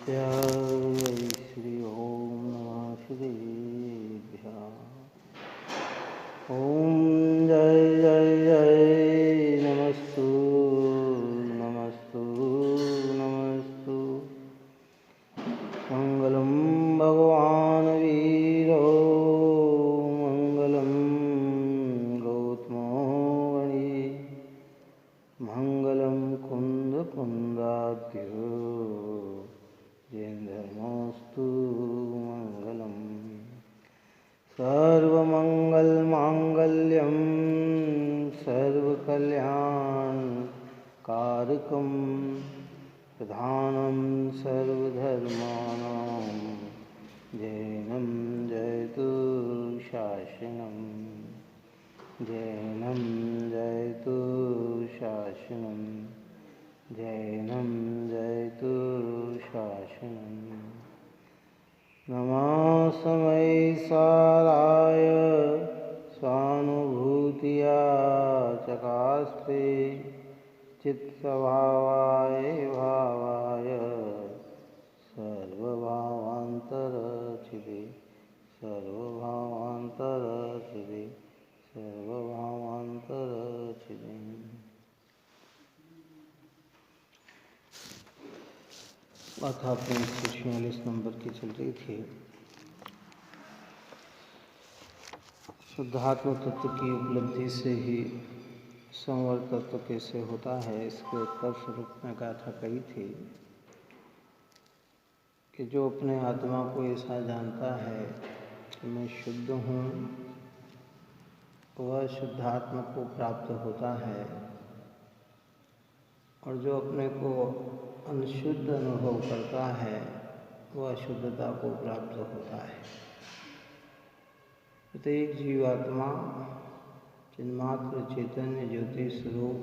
जय श्री ओम नमः श्रीभ्यः। ओम जय जय जय नमस्तु नमस्तु नमस्तु। मंगलम भगवान वीरो मंगलम गौतमो गणी मंगलम कुंद कुंदाद्यो जयेन्द्रमस्तु मंगलम। सर्वमंगलमांगल्यं सर्वकल्याणकारकं प्रधानं सर्वधर्माणां जैनं जयतु शासनं जैनं जयतु शासनं जैनं जयतु शासनं। नमास्मै साराय स्वानुभूतिया चकास्ते चित्स्वभावाय भावाय सर्वभावान्तरचिदे सर्वभावान्तरचिदे सर्वभावान्तरचिदे। कथा 46 नंबर की चल रही थी। शुद्धात्म तत्व की उपलब्धि से ही संवर तत्व कैसे होता है, इसके उत्कर्ष रूप में गाथा कही थी कि जो अपने आत्मा को ऐसा जानता है कि मैं शुद्ध हूँ, वह शुद्धात्मा को प्राप्त होता है, और जो अपने को अनशुद्ध अनुभव करता है वह अशुद्धता को प्राप्त होता है। प्रत्येक जीवात्मा चिन्मात्र चैतन्य ज्योति स्वरूप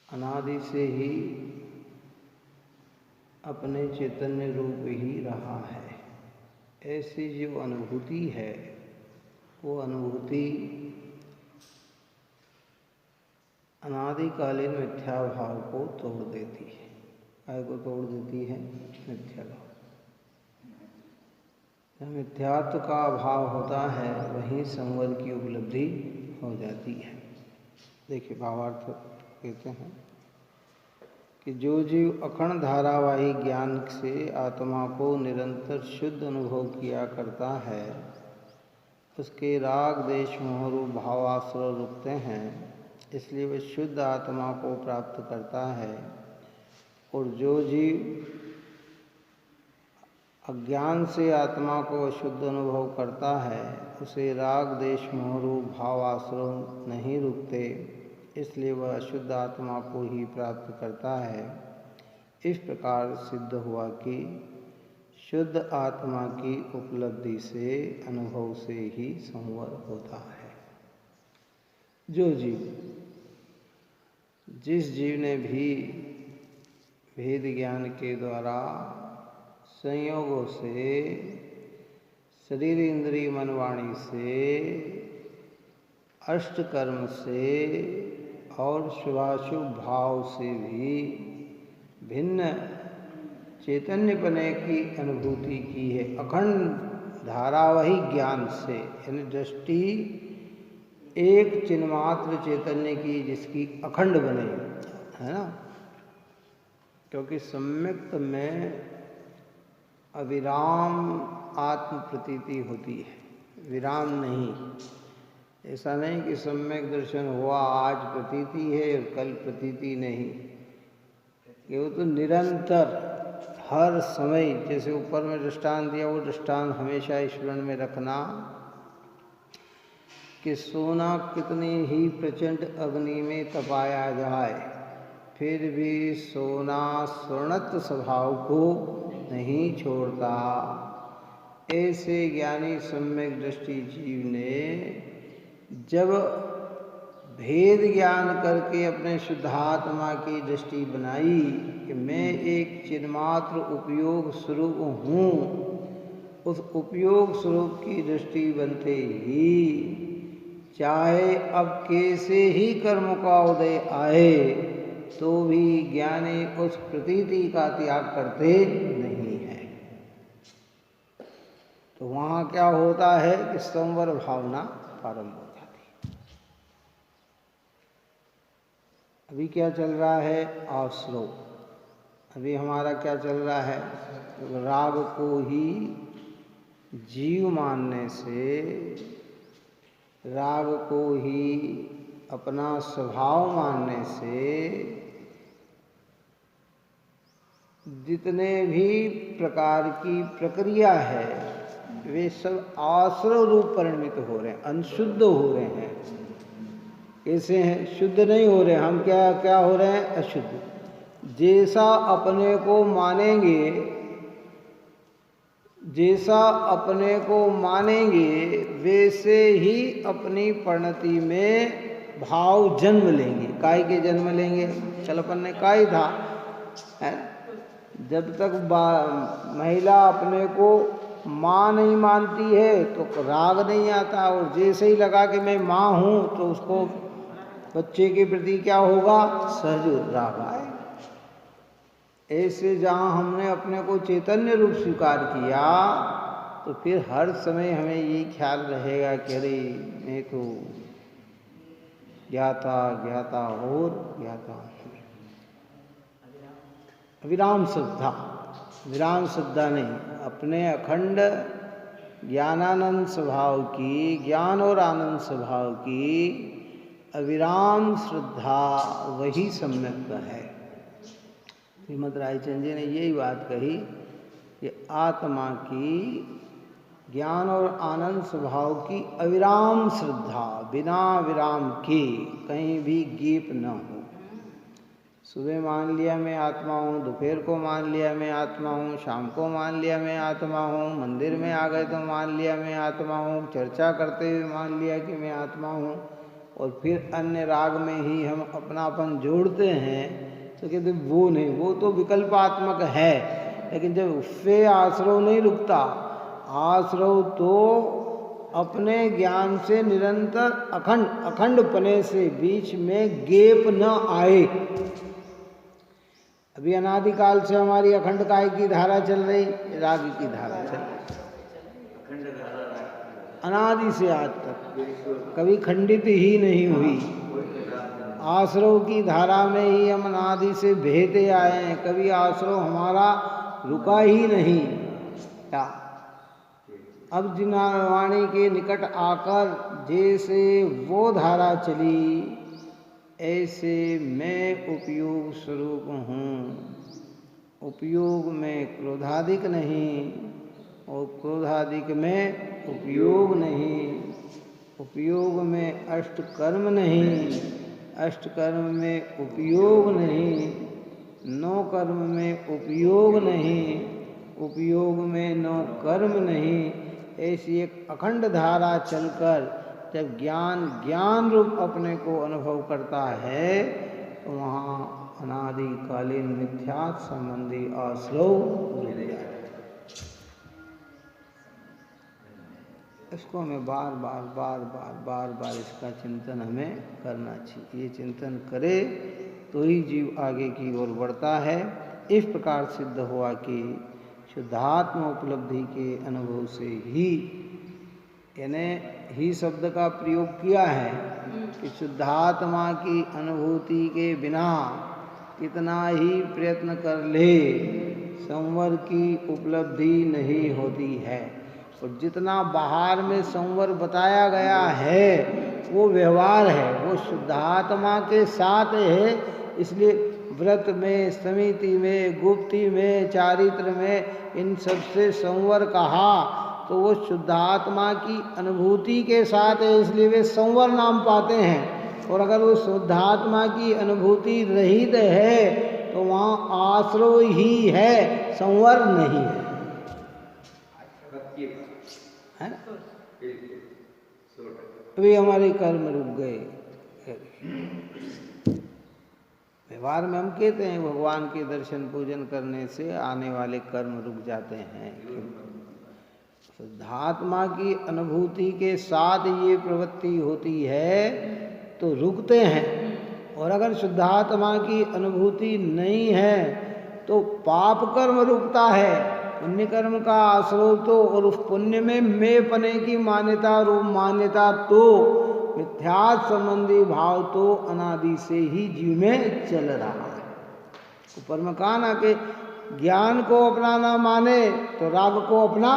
अनादि से ही अपने चैतन्य रूप ही रहा है। ऐसी जो अनुभूति है वो अनुभूति अनादिकालीन मिथ्या भाव को तोड़ देती है। काय को तोड़ देती है? मिथ्या भाव। जब मिथ्यात्व का अभाव होता है वहीं संवर की उपलब्धि हो जाती है। देखिए भावार्थ कहते हैं कि जो जीव अखंड धारावाही ज्ञान से आत्मा को निरंतर शुद्ध अनुभव किया करता है, उसके राग देश मोह रूप भावाश्रय रुकते हैं, इसलिए वह शुद्ध आत्मा को प्राप्त करता है। और जो जीव अज्ञान से आत्मा को अशुद्ध अनुभव करता है, उसे राग देश मोह रूप भावाश्रय नहीं रुकते, इसलिए वह अशुद्ध आत्मा को ही प्राप्त करता है। इस प्रकार सिद्ध हुआ कि शुद्ध आत्मा की उपलब्धि से अनुभव से ही संवर होता है। जो जीव जिस जीव ने भी भेद ज्ञान के द्वारा संयोगों से शरीर इंद्रिय मन वाणी से अष्टकर्म से और शुभाशुभ भाव से भी भिन्न चैतन्यपने की अनुभूति की है, अखंड धारावाही ज्ञान से, यानी दृष्टि एक चिन्मात्र चैतन्य की जिसकी अखंड बने, है ना। क्योंकि सम्यक्त में अविराम आत्म प्रतीति होती है, विराम नहीं। ऐसा नहीं कि सम्यक दर्शन हुआ आज प्रतीति है और कल प्रतीति नहीं, कि वो तो निरंतर हर समय, जैसे ऊपर में दृष्टांत दिया वो दृष्टांत हमेशा स्मरण में रखना कि सोना कितनी ही प्रचंड अग्नि में तपाया जाए फिर भी सोना स्वर्णत्व स्वभाव को नहीं छोड़ता। ऐसे ज्ञानी सम्यक दृष्टि जीव ने जब भेद ज्ञान करके अपने शुद्धात्मा की दृष्टि बनाई कि मैं एक चिन्मात्र उपयोग स्वरूप हूँ, उस उपयोग स्वरूप की दृष्टि बनते ही चाहे अब कैसे ही कर्म का उदय आए, तो भी ज्ञानी उस प्रतीति का त्याग करते नहीं है। तो वहाँ क्या होता है कि संवर भावना प्रारंभ हो जाती है। अभी क्या चल रहा है? आश्रव। अभी हमारा क्या चल रहा है? राग को ही जीव मानने से, राग को ही अपना स्वभाव मानने से जितने भी प्रकार की प्रक्रिया है वे सब आश्रव रूप परिणमित हो रहे हैं, अनशुद्ध हो रहे हैं। कैसे हैं? शुद्ध नहीं हो रहे, हम क्या क्या हो रहे हैं? अशुद्ध। जैसा अपने को मानेंगे, जैसा अपने को मानेंगे वैसे ही अपनी परिणति में भाव जन्म लेंगे। काय के जन्म लेंगे? कल अपन ने काय था है? जब तक महिला अपने को माँ नहीं मानती है तो राग नहीं आता, और जैसे ही लगा कि मैं माँ हूँ तो उसको बच्चे के प्रति क्या होगा? सहज राग आए। ऐसे जहाँ हमने अपने को चैतन्य रूप स्वीकार किया तो फिर हर समय हमें ये ख्याल रहेगा कि अरे मैं तो ज्ञाता ज्ञाता और ज्ञाता हूँ। अविराम श्रद्धा, विराम श्रद्धा नहीं, अपने अखंड ज्ञानानंद स्वभाव की, ज्ञान और आनंद स्वभाव की अविराम श्रद्धा वही सम्यक है। श्रीमद रायचंद जी ने यही बात कही कि आत्मा की ज्ञान और आनंद स्वभाव की अविराम श्रद्धा, बिना विराम के कहीं भी गैप न हो। सुबह मान लिया मैं आत्मा हूँ, दोपहर को मान लिया मैं आत्मा हूँ, शाम को मान लिया मैं आत्मा हूँ, मंदिर में आ गए तो मान लिया मैं आत्मा हूँ, चर्चा करते हुए मान लिया कि मैं आत्मा हूँ, और फिर अन्य राग में ही हम अपनापन जोड़ते हैं तो कहते वो नहीं, वो तो विकल्पात्मक है। लेकिन जब उससे आश्रव नहीं रुकता, आश्रव तो अपने ज्ञान से निरंतर अखंडपने से बीच में गैप न आए। अभी अनादिकाल से हमारी अखंड काय की धारा चल रही, राग की धारा चल रही, अनादि से आज तक कभी खंडित ही नहीं हुई। आश्रव की धारा में ही हम अनादि से बहते आए हैं, कभी आश्रव हमारा रुका ही नहीं। क्या अब जिनावाणी के निकट आकर जैसे वो धारा चली, ऐसे मैं उपयोग स्वरूप हूँ। उपयोग में क्रोधादिक नहीं और क्रोधादिक में उपयोग नहीं, उपयोग में अष्ट कर्म नहीं, अष्ट कर्म में उपयोग नहीं, नौ कर्म में उपयोग नहीं, उपयोग में नौ कर्म नहीं। ऐसी एक अखंड धारा चलकर जब ज्ञान रूप अपने को अनुभव करता है तो वहाँ अनादिकालीन मिथ्या संबंधी आश्रव रुक जाता है। इसको हमें बार बार इसका चिंतन हमें करना चाहिए। ये चिंतन करे तो ही जीव आगे की ओर बढ़ता है। इस प्रकार सिद्ध हुआ कि शुद्धात्म उपलब्धि के अनुभव से ही, यानी ही शब्द का प्रयोग किया है कि शुद्धात्मा की अनुभूति के बिना कितना ही प्रयत्न कर ले संवर की उपलब्धि नहीं होती है। और जितना बाहर में संवर बताया गया है वो व्यवहार है, वो शुद्धात्मा के साथ है। इसलिए व्रत में, समिति में, गुप्ति में, चारित्र में इन सबसे संवर कहा तो वो शुद्धात्मा की अनुभूति के साथ है, इसलिए वे संवर नाम पाते हैं। और अगर वो शुद्धात्मा की अनुभूति रहित है तो वहाँ आश्रव ही है, संवर नहीं है, है ना? अभी हमारे कर्म रुक गए। व्यवहार में हम कहते हैं भगवान के दर्शन पूजन करने से आने वाले कर्म रुक जाते हैं। शुद्धात्मा की अनुभूति के साथ ये प्रवृत्ति होती है तो रुकते हैं। और अगर शुद्धात्मा की अनुभूति नहीं है तो पाप कर्म रुकता है, पुण्य कर्म का आश्रय तो, और उस पुण्य में मैं पने की मान्यता रूप मान्यता तो, मिथ्यात्व संबंधी भाव तो अनादि से ही जीव में चल रहा है। ऊपर में कहा ना कि ज्ञान को अपना ना माने तो राग को अपना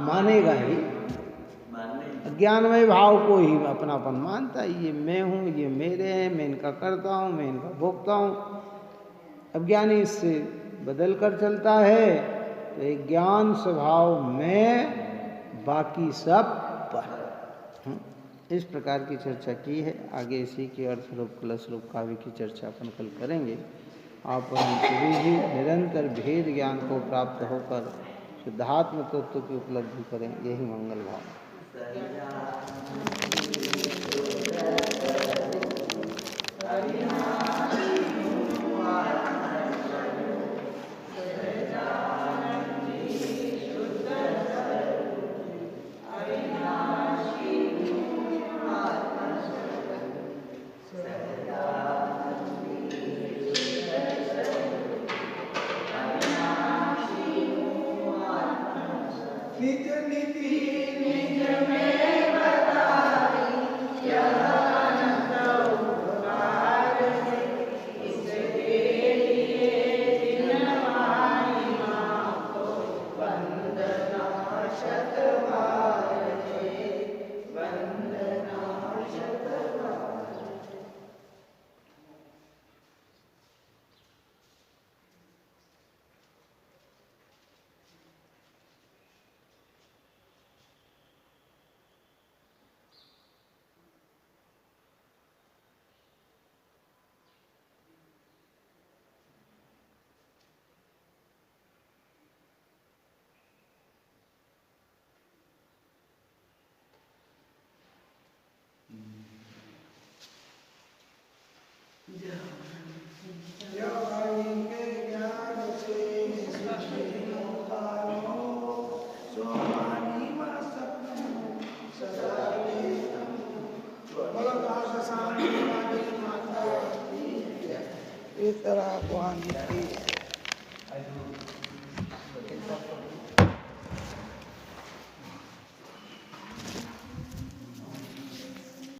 मानेगा ही, ज्ञानमय भाव को ही अपनापन मानता है। ये मैं हूँ, ये मेरे हैं, मैं इनका करता हूँ, मैं इनका भोगता हूँ। अज्ञानी इससे बदल कर चलता है तो एक ज्ञान स्वभाव में, बाकी सब पर। इस प्रकार की चर्चा की है। आगे इसी के अर्थ रूप कलश रूप काव्य की चर्चा अपन कल करेंगे। आप हम सभी भी निरंतर भेद ज्ञान को प्राप्त होकर शुद्धात्म तत्व की उपलब्धि करें, यही मंगल भाव। इस तरह को